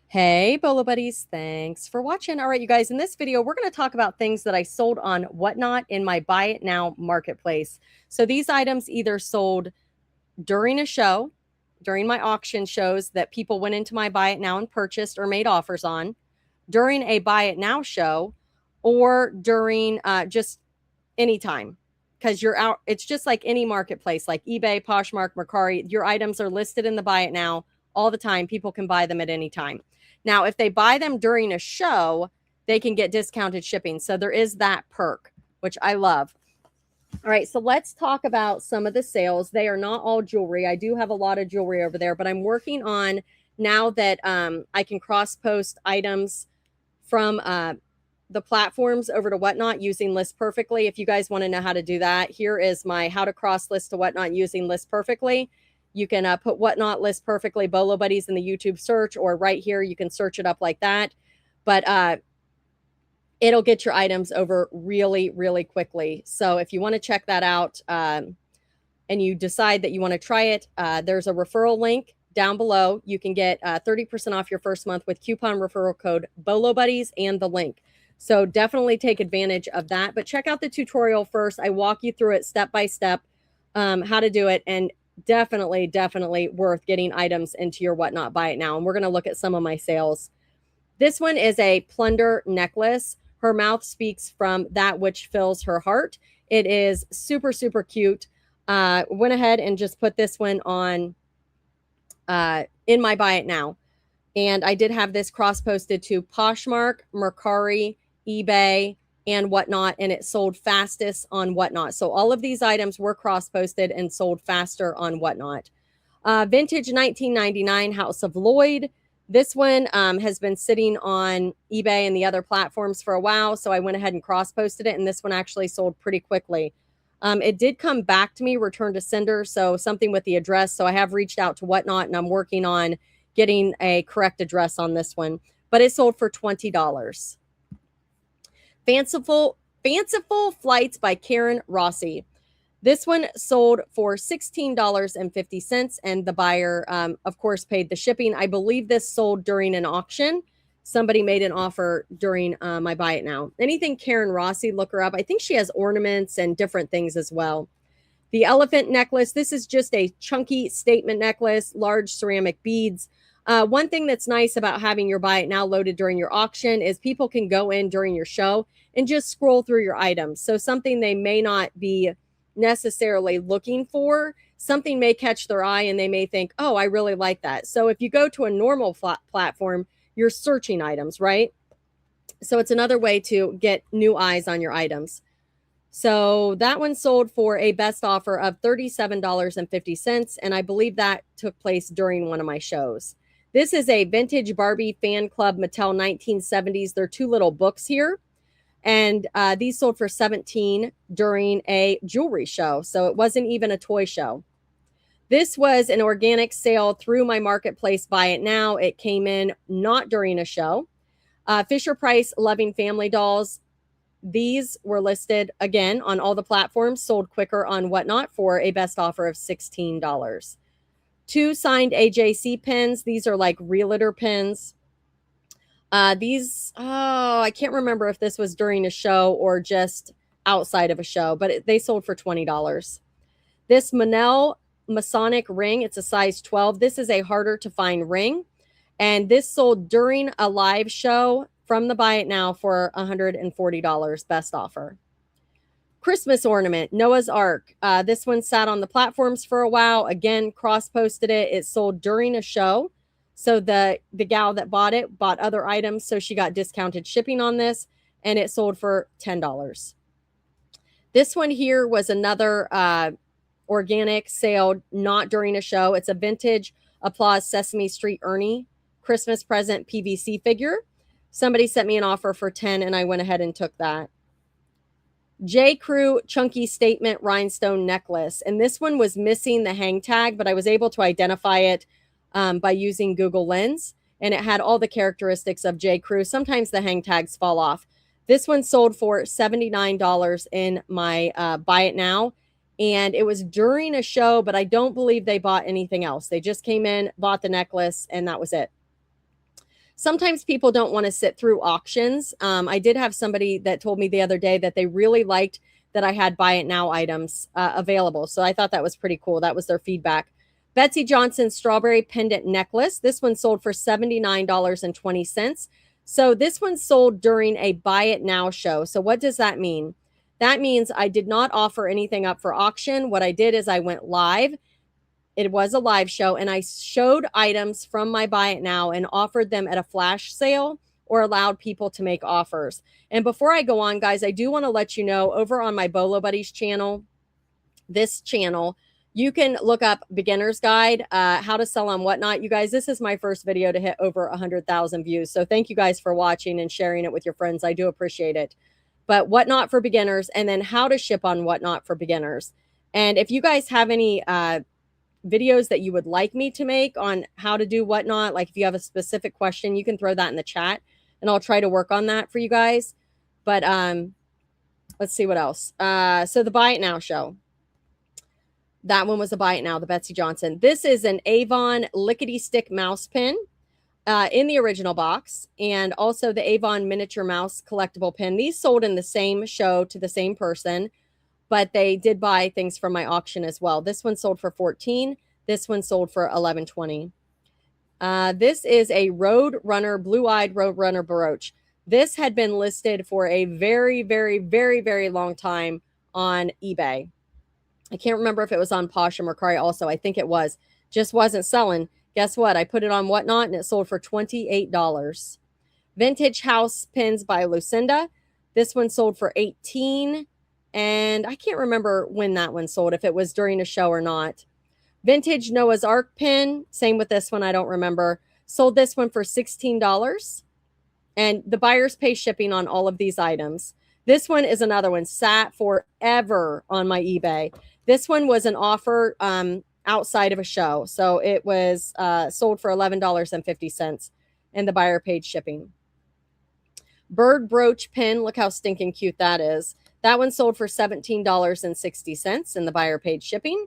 Hey, Bolo buddies. Thanks for watching. All right, you guys, in this video, we're going to talk about things that I sold on Whatnot in my Buy It Now marketplace. So these items either sold during a show, during my auction shows that people went into my Buy It Now and purchased or made offers on, during a Buy It Now show, or during just any time. Because you're out, it's just like any marketplace, like eBay, Poshmark, Mercari. Your items are listed in the Buy It Now all the time. People can buy them at any time. Now, if they buy them during a show, they can get discounted shipping. So there is that perk, which I love. All right, so let's talk about some of the sales. They are not all jewelry. I do have a lot of jewelry over there, but I'm working on now that I can cross post items from the platforms over to Whatnot using List Perfectly. If you guys want to know how to do that, here is my how to cross list to Whatnot using List Perfectly. You can put Whatnot List Perfectly Bolo Buddies in the YouTube search, or right here, you can search it up like that. But it'll get your items over really, really quickly. So if you want to check that out and you decide that you want to try it, there's a referral link down below. You can get 30% off your first month with coupon referral code bolobuddies and the link. So definitely take advantage of that. But check out the tutorial first. I walk you through it step by step, how to do it. And definitely worth getting items into your Whatnot Buy It Now. And we're going to look at some of my sales. This one is a plunder necklace. Her mouth speaks from that which fills her heart. It is super, super cute. Went ahead and just put this one on in my Buy It Now. And I did have this cross-posted to Poshmark, Mercari, eBay, and Whatnot, and it sold fastest on Whatnot. So all of these items were cross-posted and sold faster on Whatnot. Vintage 1999 House of Lloyd. This one has been sitting on eBay and the other platforms for a while, so I went ahead and cross-posted it, and this one actually sold pretty quickly. It did come back to me, return to sender, so something with the address. So I have reached out to Whatnot, and I'm working on getting a correct address on this one, but it sold for $20. Fanciful Flights by Karen Rossi. This one sold for $16.50, and the buyer, of course, paid the shipping. I believe this sold during an auction. Somebody made an offer during my Buy It Now. Anything Karen Rossi, look her up. I think she has ornaments and different things as well. The elephant necklace. This is just a chunky statement necklace, large ceramic beads. One thing that's nice about having your Buy It Now loaded during your auction is people can go in during your show and just scroll through your items. So something they may not be necessarily looking for, something may catch their eye and they may think, oh, I really like that. So if you go to a normal platform, you're searching items, right? So it's another way to get new eyes on your items. So that one sold for a best offer of $37.50, and I believe that took place during one of my shows. This is a vintage Barbie fan club Mattel 1970s. There are two little books here, and these sold for $17 during a jewelry show. So it wasn't even a toy show. This was an organic sale through my marketplace Buy It Now. It came in not during a show. Fisher-Price Loving Family Dolls. These were listed again on all the platforms, sold quicker on Whatnot for a best offer of $16. Two signed AJC pins. These are like realtor pins. I can't remember if this was during a show or just outside of a show, but they sold for $20. This Manel Masonic ring, it's a size 12. This is a harder to find ring, and this sold during a live show from the Buy It Now for $140, best offer. Christmas ornament, Noah's Ark. This one sat on the platforms for a while. Again, cross-posted it. It sold during a show. So the gal that bought it bought other items, so she got discounted shipping on this, and it sold for $10. This one here was another organic sale, not during a show. It's a vintage Applause Sesame Street Ernie Christmas present PVC figure. Somebody sent me an offer for $10, and I went ahead and took that. J. Crew Chunky Statement Rhinestone Necklace. And this one was missing the hang tag, but I was able to identify it by using Google Lens. And it had all the characteristics of J. Crew. Sometimes the hang tags fall off. This one sold for $79 in my Buy It Now. And it was during a show, but I don't believe they bought anything else. They just came in, bought the necklace, and that was it. Sometimes people don't want to sit through auctions. I did have somebody that told me the other day that they really liked that I had buy it now items available. So I thought that was pretty cool. That was their feedback. Betsy Johnson's strawberry pendant necklace. This one sold for $79.20. So this one sold during a buy it now show. So what does that mean? That means I did not offer anything up for auction. What I did is I went live. It was a live show, and I showed items from my buy it now and offered them at a flash sale or allowed people to make offers. And before I go on, guys, I do want to let you know over on my Bolo Buddies channel, this channel, you can look up beginner's guide, how to sell on Whatnot. You guys, this is my first video to hit over 100,000 views. So thank you guys for watching and sharing it with your friends. I do appreciate it. But Whatnot for beginners, and then how to ship on Whatnot for beginners. And if you guys have any videos that you would like me to make on how to do Whatnot, like if you have a specific question, you can throw that in the chat and I'll try to work on that for you guys. But let's see what else. So the Buy It Now show. That one was a Buy It Now, the Betsy Johnson. This is an Avon Lickety Stick mouse pin in the original box, and also the Avon miniature mouse collectible pin. These sold in the same show to the same person, but they did buy things from my auction as well. This one sold for $14. This one sold for $11.20. This is a Road Runner, blue-eyed Road Runner brooch. This had been listed for a very, very, very, very long time on eBay. I can't remember if it was on Posh or Mercari also. I think it was. Just wasn't selling. Guess what? I put it on Whatnot and it sold for $28. Vintage House Pins by Lucinda. This one sold for $18. And I can't remember when that one sold, if it was during a show or not. Vintage Noah's Ark pin. Same with this one. I don't remember. Sold this one for $16. And the buyers pay shipping on all of these items. This one is another one. Sat forever on my eBay. This one was an offer outside of a show. So it was sold for $11.50. And the buyer paid shipping. Bird brooch pin. Look how stinking cute that is. That one sold for $17.60 and the buyer paid shipping.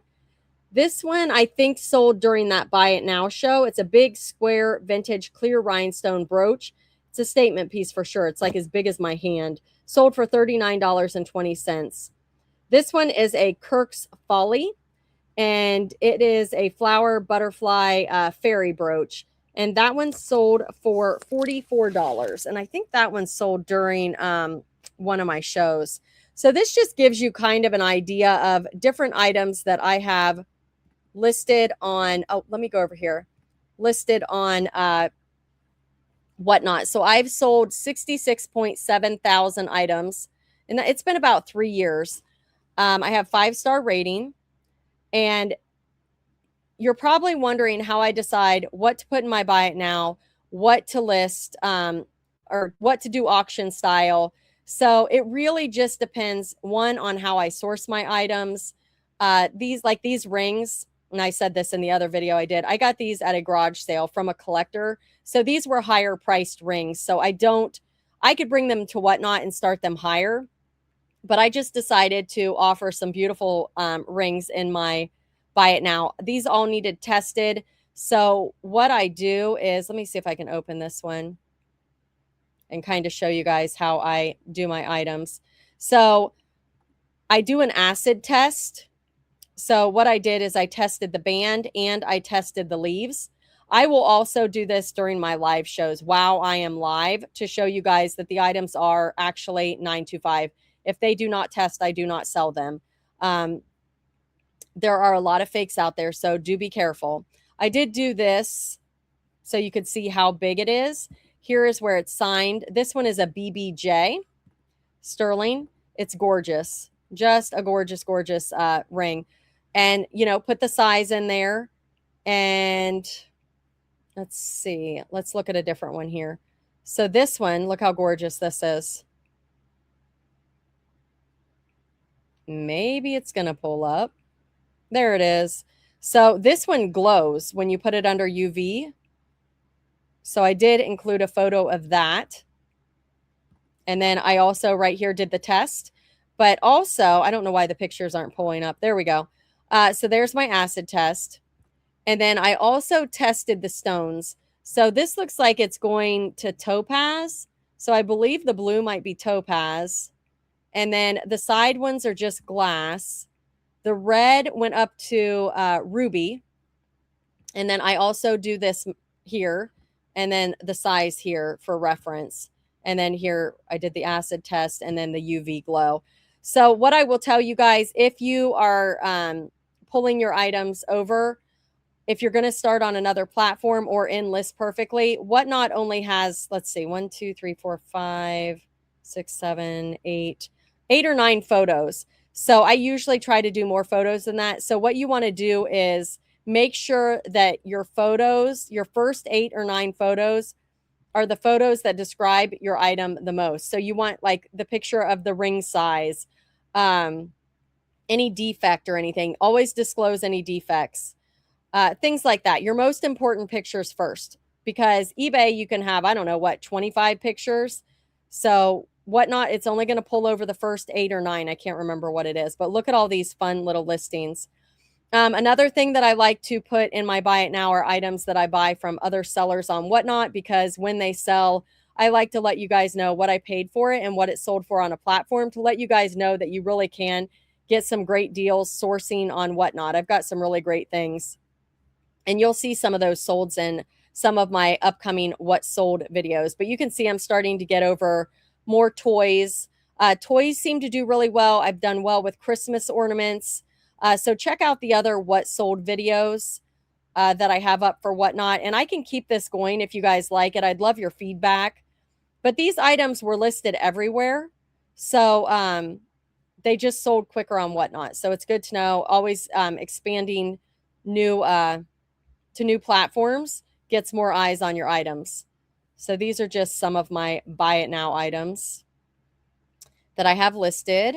This one I think sold during that Buy It Now show. It's a big square vintage clear rhinestone brooch. It's a statement piece for sure. It's like as big as my hand. Sold for $39.20. This one is a Kirk's Folly, and it is a flower butterfly fairy brooch. And that one sold for $44. And I think that one sold during one of my shows. So this just gives you kind of an idea of different items that I have listed on. Oh, let me go over here. Listed on Whatnot. So I've sold 66.7 thousand items, and it's been about 3 years. I have 5-star rating, and you're probably wondering how I decide what to put in my Buy It Now, what to list, or what to do auction style. So it really just depends, one, on how I source my items. These rings, and I said this in the other video I did, I got these at a garage sale from a collector. So these were higher priced rings. So I could bring them to Whatnot and start them higher. But I just decided to offer some beautiful rings in my Buy It Now. These all needed tested. So what I do is, let me see if I can open this one and kind of show you guys how I do my items. So I do an acid test. So what I did is I tested the band and I tested the leaves. I will also do this during my live shows while I am live to show you guys that the items are actually 925. If they do not test, I do not sell them. There are a lot of fakes out there, so do be careful. I did do this so you could see how big it is. Here is where it's signed. This one is a BBJ sterling. It's gorgeous. Just a gorgeous, gorgeous ring. And, you know, put the size in there. And let's see. Let's look at a different one here. So this one, look how gorgeous this is. Maybe it's going to pull up. There it is. So this one glows when you put it under UV. So I did include a photo of that. And then I also right here did the test. But also, I don't know why the pictures aren't pulling up. There we go. So there's my acid test. And then I also tested the stones. So this looks like it's going to topaz. So I believe the blue might be topaz. And then the side ones are just glass. The red went up to ruby. And then I also do this here, and then the size here for reference. And then here I did the acid test and then the UV glow. So what I will tell you guys, if you are pulling your items over, if you're going to start on another platform or in List Perfectly, Whatnot only has, let's see, 1, 2, 3, 4, 5, 6, 7, 8, 8 or 9 photos. So I usually try to do more photos than that. So what you want to do is make sure that your photos, your first 8 or 9 photos, are the photos that describe your item the most. So you want like the picture of the ring size, any defect or anything. Always disclose any defects. Things like that. Your most important pictures first, because eBay, you can have, I don't know what, 25 pictures. So Whatnot, it's only going to pull over the first 8 or 9. I can't remember what it is, but look at all these fun little listings. Another thing that I like to put in my buy it now are items that I buy from other sellers on Whatnot, because when they sell, I like to let you guys know what I paid for it and what it sold for on a platform, to let you guys know that you really can get some great deals sourcing on Whatnot. I've got some really great things, and you'll see some of those solds in some of my upcoming what sold videos. But you can see I'm starting to get over more toys. Toys seem to do really well. I've done well with Christmas ornaments. So check out the other what sold videos that I have up for Whatnot. And I can keep this going if you guys like it. I'd love your feedback. But these items were listed everywhere. So they just sold quicker on Whatnot. So it's good to know. Always expanding new to new platforms gets more eyes on your items. So these are just some of my buy it now items that I have listed.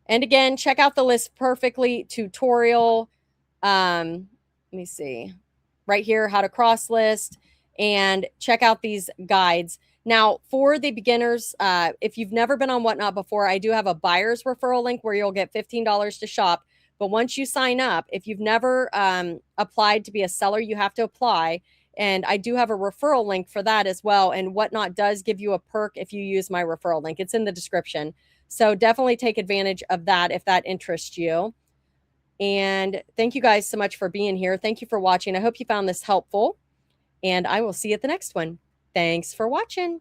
And again, check out the List Perfectly tutorial. Let me see. Right here, how to cross list, and check out these guides. Now, for the beginners, if you've never been on Whatnot before, I do have a buyer's referral link where you'll get $15 to shop. But once you sign up, if you've never applied to be a seller, you have to apply. And I do have a referral link for that as well. And Whatnot does give you a perk if you use my referral link. It's in the description. So definitely take advantage of that if that interests you. And thank you guys so much for being here. Thank you for watching. I hope you found this helpful. And I will see you at the next one. Thanks for watching.